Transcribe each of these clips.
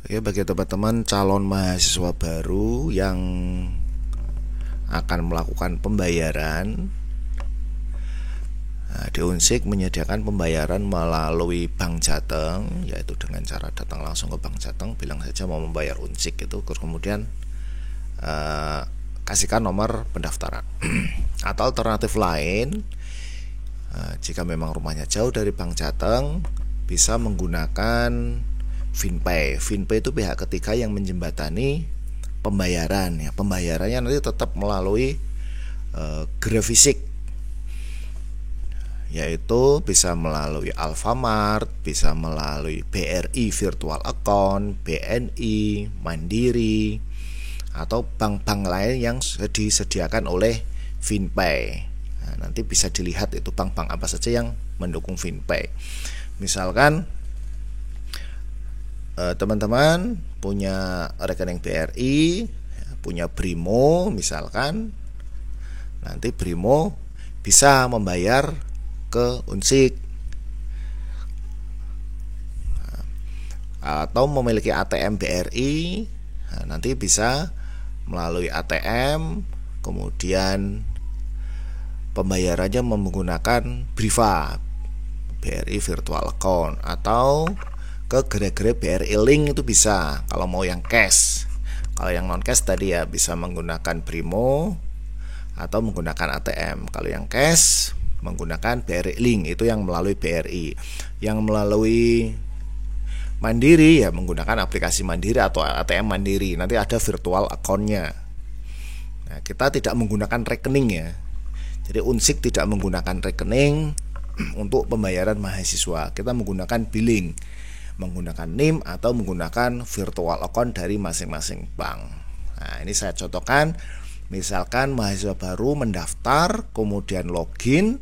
Oke, bagi teman-teman calon mahasiswa baru yang akan melakukan pembayaran, di Unsik menyediakan pembayaran melalui Bank Jateng, yaitu dengan cara datang langsung ke Bank Jateng, bilang saja mau membayar Unsik itu, kemudian kasihkan nomor pendaftaran. Atau alternatif lain, jika memang rumahnya jauh dari Bank Jateng, bisa menggunakan FinPay. FinPay itu pihak ketiga yang menjembatani pembayaran. Ya, pembayarannya nanti tetap melalui Grafisik, yaitu bisa melalui Alfamart, bisa melalui BRI Virtual Account, BNI, Mandiri, atau bank-bank lain yang disediakan oleh FinPay. Nah, nanti bisa dilihat itu bank-bank apa saja yang mendukung FinPay. Misalkan teman-teman punya rekening BRI, punya Brimo misalkan, nanti Brimo bisa membayar ke Unsik, atau memiliki ATM BRI, nanti bisa melalui ATM, kemudian pembayarannya menggunakan Briva, BRI Virtual Account, atau ke gerai-gerai BRI Link itu bisa kalau mau yang cash. Kalau yang non cash tadi ya bisa menggunakan Brimo atau menggunakan ATM. Kalau yang cash menggunakan BRI Link, itu yang melalui BRI. Yang melalui Mandiri ya menggunakan aplikasi Mandiri atau ATM Mandiri. Nanti ada virtual account-nya. Nah, kita tidak menggunakan rekening ya. Jadi Unsik tidak menggunakan rekening untuk pembayaran mahasiswa. Kita menggunakan billing, menggunakan NIM atau menggunakan virtual account dari masing-masing bank. Nah, ini saya contohkan. Misalkan mahasiswa baru mendaftar, kemudian login.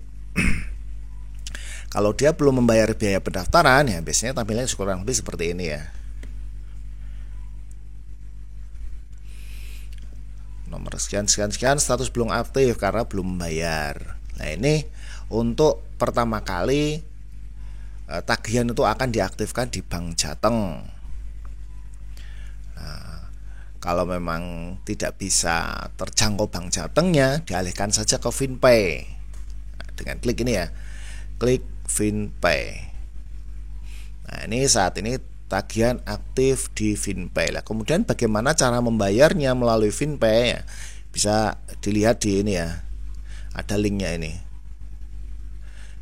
Kalau dia belum membayar biaya pendaftaran, ya biasanya tampilannya kurang lebih seperti ini ya. Nomor sekian, status belum aktif karena belum membayar. Nah, ini untuk pertama kali tagihan itu akan diaktifkan di Bank Jateng. Nah, kalau memang tidak bisa terjangkau Bank Jatengnya, dialihkan saja ke FinPay. Nah, dengan klik ini ya, klik FinPay. Nah, ini saat ini tagihan aktif di FinPay. Lah, kemudian bagaimana cara membayarnya melalui FinPay? Ya, bisa dilihat di ini ya, ada linknya ini.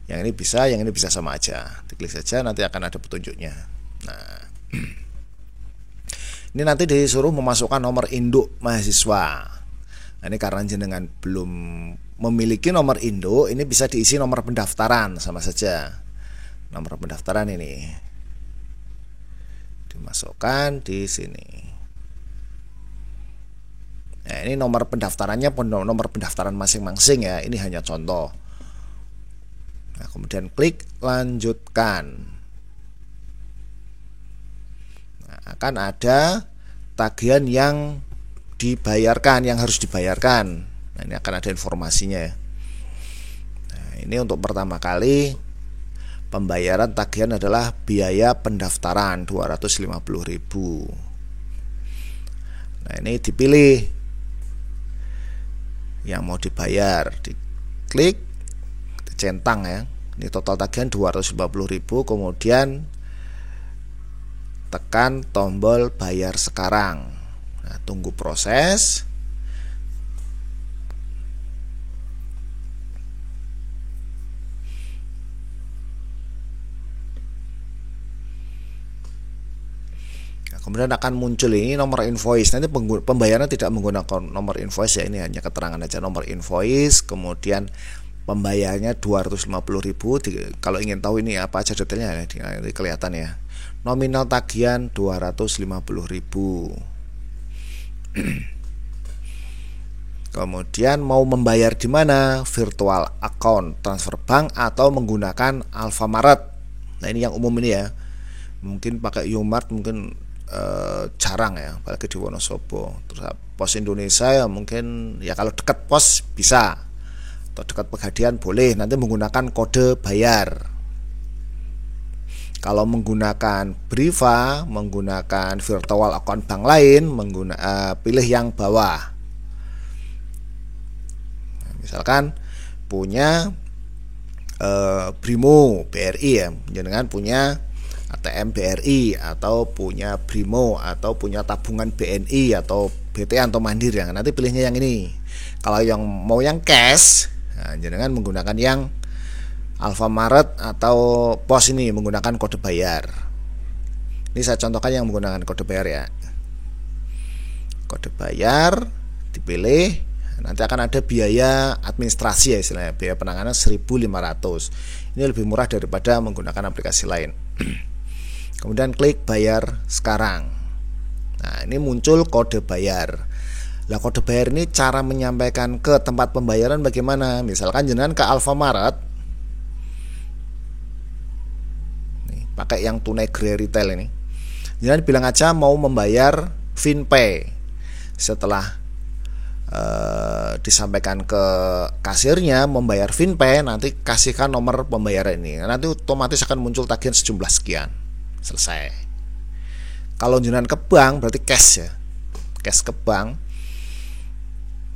Yang ini bisa sama aja. Diklik saja, nanti akan ada petunjuknya. Nah, ini nanti disuruh memasukkan nomor induk mahasiswa. Nah, ini karena jenengan belum memiliki nomor induk, ini bisa diisi nomor pendaftaran sama saja. Nomor pendaftaran ini dimasukkan di sini. Nah, ini nomor pendaftarannya nomor pendaftaran masing-masing ya. Ini hanya contoh. Nah, kemudian klik lanjutkan. Nah, akan ada tagihan yang dibayarkan, yang harus dibayarkan. Nah, ini akan ada informasinya. Nah, ini untuk pertama kali pembayaran tagihan adalah biaya pendaftaran 250.000. Nah, ini dipilih yang mau dibayar, diklik centang ya. Ini total tagihan 250.000, kemudian tekan tombol bayar sekarang. Nah, tunggu proses. Nah, kemudian akan muncul ini nomor invoice. Nanti pembayaran tidak menggunakan nomor invoice ya, ini hanya keterangan aja nomor invoice, kemudian pembayarannya 250.000. Kalau ingin tahu ini apa aja detailnya ini kelihatan ya. Nominal tagihan 250.000. Kemudian mau membayar di mana? Virtual account, transfer bank, atau menggunakan Alfamart. Nah, ini yang umum ini ya. Mungkin pakai Umart mungkin jarang ya, apalagi di Wonosobo. Terus Pos Indonesia ya mungkin ya, kalau dekat pos bisa, atau dekat Pegadaian boleh, nanti menggunakan kode bayar. Kalau menggunakan Briva, menggunakan virtual account bank lain, pilih yang bawah. Misalkan punya Brimo BRI ya, jangan punya ATM BRI atau punya Brimo atau punya tabungan BNI atau BTN atau Mandiri ya. Nanti pilihnya yang ini. Kalau yang mau yang cash, nah, jangan menggunakan yang Alfamaret atau Pos ini menggunakan kode bayar. Ini saya contohkan yang menggunakan kode bayar ya. Kode bayar dipilih, nanti akan ada biaya administrasi ya istilahnya, biaya penanganan 1.500. Ini lebih murah daripada menggunakan aplikasi lain. Kemudian klik bayar sekarang. Nah, ini muncul kode bayar. Lah kode bayar ini cara menyampaikan ke tempat pembayaran bagaimana? Misalkan jenengan ke Alfamaret, pakai yang tunai Grey Retail ini, jangan bilang aja mau membayar FinPay. Setelah disampaikan ke kasirnya membayar FinPay, nanti kasihkan nomor pembayaran ini, nanti otomatis akan muncul tagihan sejumlah sekian, selesai. Kalau jenengan ke bank berarti cash ya, cash ke bank.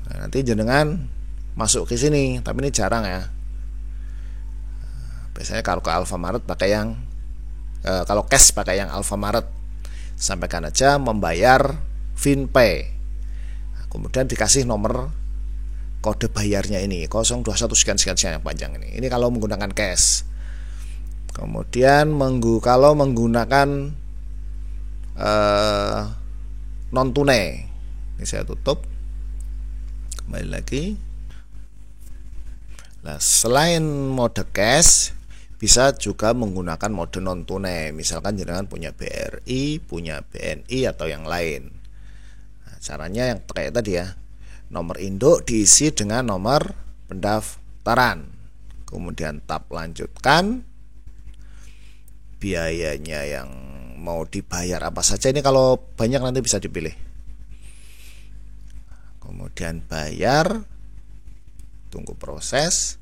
Nah, nanti jenengan masuk ke sini, tapi ini jarang ya. Biasanya kalau ke Alfamaret pakai yang kalau cash pakai yang Alfamaret, sampaikan aja membayar FinPay. Nah, kemudian dikasih nomor kode bayarnya ini 021 sekian yang panjang ini. Ini kalau menggunakan cash. Kemudian kalau menggunakan non tunai, ini saya tutup. Kembali lagi. Nah, selain mode cash, bisa juga menggunakan mode non tunai. Misalkan jenengan punya BRI, punya BNI atau yang lain. Nah, caranya yang kayak tadi ya. Nomor induk diisi dengan nomor pendaftaran. Kemudian tap lanjutkan. Biayanya yang mau dibayar apa saja, ini kalau banyak nanti bisa dipilih. Kemudian bayar. Tunggu proses.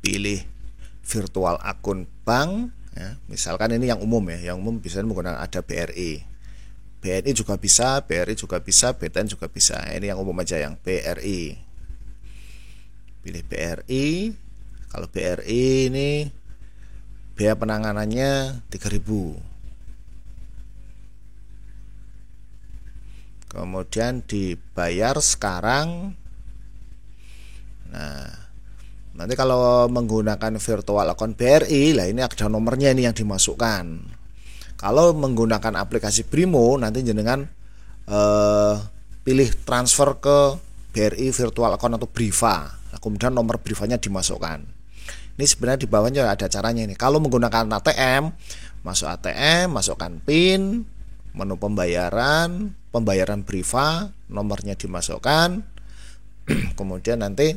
Pilih virtual akun bank ya. Misalkan ini yang umum ya, yang umum bisa menggunakan ada BRI, BNI juga bisa, BRI juga bisa, BTN juga bisa. Ini yang umum aja, yang BRI. Pilih BRI. Kalau BRI ini biaya penanganannya 3.000. Kemudian dibayar sekarang. Nah, nanti kalau menggunakan virtual account BRI, lah ini ada nomornya ini yang dimasukkan. Kalau menggunakan aplikasi Brimo, nanti jenengan pilih transfer ke BRI virtual account atau Briva. Nah, kemudian nomor Brivanya dimasukkan. Ini sebenarnya di bawahnya ada caranya ini. Kalau menggunakan ATM, masuk ATM, masukkan PIN, menu pembayaran, pembayaran Briva, nomornya dimasukkan. Kemudian nanti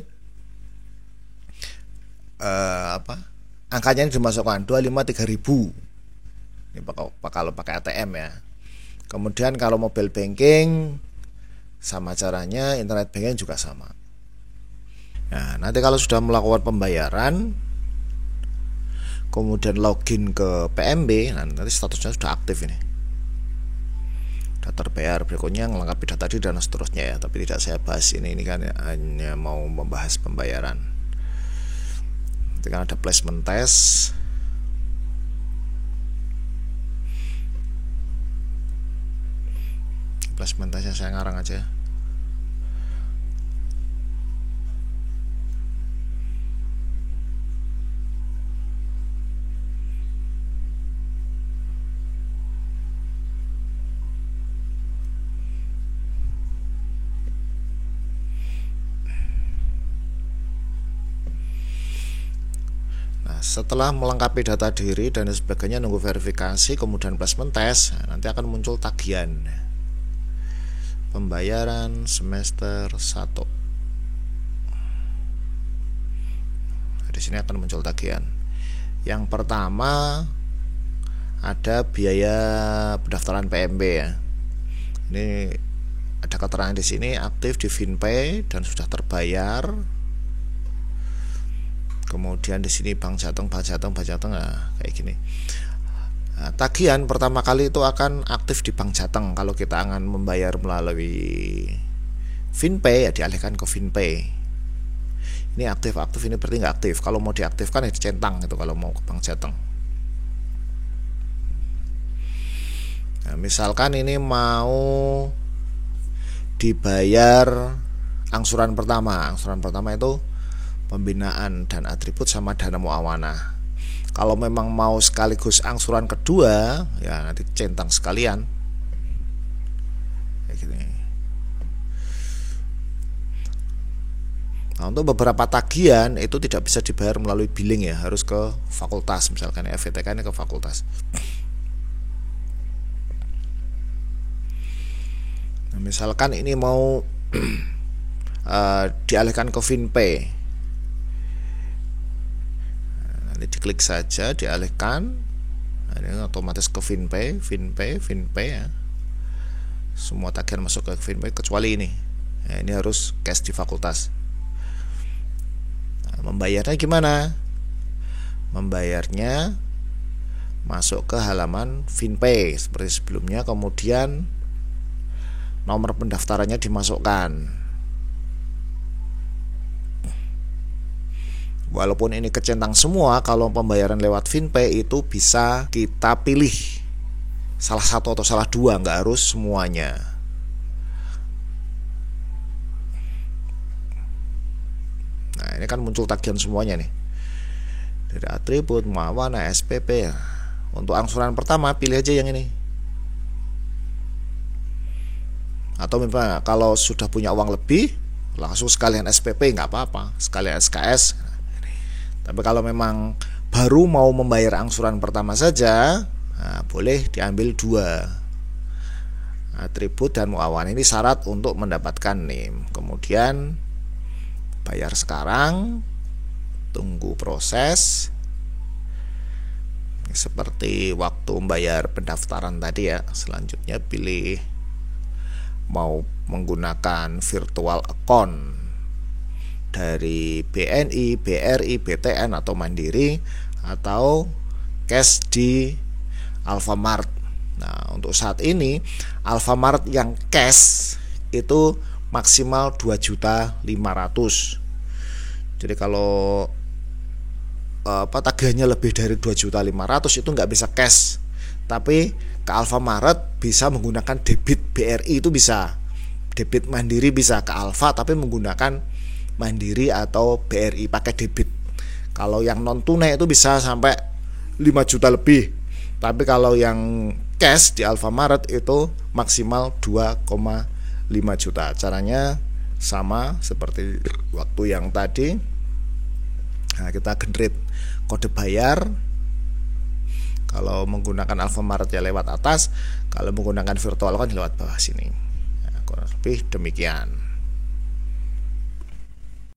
angkanya dimasukkan 25.000. Ini kalau pakai ATM ya. Kemudian kalau mobile banking sama caranya, internet banking juga sama. Nah, nanti kalau sudah melakukan pembayaran, kemudian login ke PMB, nah nanti statusnya sudah aktif ini. Daftar bayar berikutnya melengkapi data tadi dan seterusnya ya, tapi tidak saya bahas ini kan hanya mau membahas pembayaran. Nanti kan ada placement test. Placement testnya saya ngarang aja. Setelah melengkapi data diri dan sebagainya, nunggu verifikasi, kemudian placement test, nanti akan muncul tagihan pembayaran semester 1. Di sini akan muncul tagihan. Yang pertama ada biaya pendaftaran PMB ya. Ini ada keterangan di sini aktif di FinPay dan sudah terbayar. Kemudian di sini bank jateng, nah, kayak gini. Nah, tagihan pertama kali itu akan aktif di bank jateng. Kalau kita akan membayar melalui FinPay ya dialihkan ke FinPay. Ini aktif, ini berarti nggak aktif. Kalau mau diaktifkan ya dicentang itu kalau mau ke bank jateng. Nah, misalkan ini mau dibayar angsuran pertama itu pembinaan dan atribut sama dana muawanah. Kalau memang mau sekaligus angsuran kedua ya nanti centang sekalian kayak gini. Nah, untuk beberapa tagihan itu tidak bisa dibayar melalui billing ya, harus ke fakultas, misalkan FVTK ini ke fakultas. Nah, misalkan ini mau dialihkan ke FinPay. Nanti diklik saja dialihkan. Nah, ini otomatis ke FinPay ya. Semua tagihan masuk ke FinPay kecuali ini. Nah, ini harus cash di fakultas. Nah, membayarnya gimana? Membayarnya masuk ke halaman FinPay seperti sebelumnya, kemudian nomor pendaftarannya dimasukkan. Walaupun ini kecentang semua, kalau pembayaran lewat FinPay itu bisa kita pilih salah satu atau salah dua, nggak harus semuanya. Nah, ini kan muncul tagihan semuanya nih. Dari atribut, muawanah, SPP. Untuk angsuran pertama pilih aja yang ini. Atau misalnya kalau sudah punya uang lebih langsung sekalian SPP nggak apa-apa, sekalian SKS. Tapi kalau memang baru mau membayar angsuran pertama saja, nah, boleh diambil dua, atribut dan muawanah. Ini syarat untuk mendapatkan NIM. Kemudian bayar sekarang, tunggu proses. Seperti waktu membayar pendaftaran tadi ya. Selanjutnya pilih mau menggunakan virtual account dari BNI, BRI, BTN atau Mandiri, atau cash di Alfamart. Nah, untuk saat ini Alfamart yang cash itu maksimal 2.500.000. Jadi kalau tagihannya lebih dari 2.500.000 itu nggak bisa cash. Tapi ke Alfamart bisa menggunakan debit BRI, itu bisa. Debit Mandiri bisa ke Alfa tapi menggunakan Mandiri atau BRI pakai debit. Kalau yang non tunai itu bisa sampai 5 juta lebih. Tapi kalau yang cash di Alfamart itu maksimal 2,5 juta. Caranya sama seperti waktu yang tadi. Nah, kita generate kode bayar. Kalau menggunakan Alfamart ya lewat atas, kalau menggunakan virtual kan lewat bawah sini. Nah, kurang lebih demikian.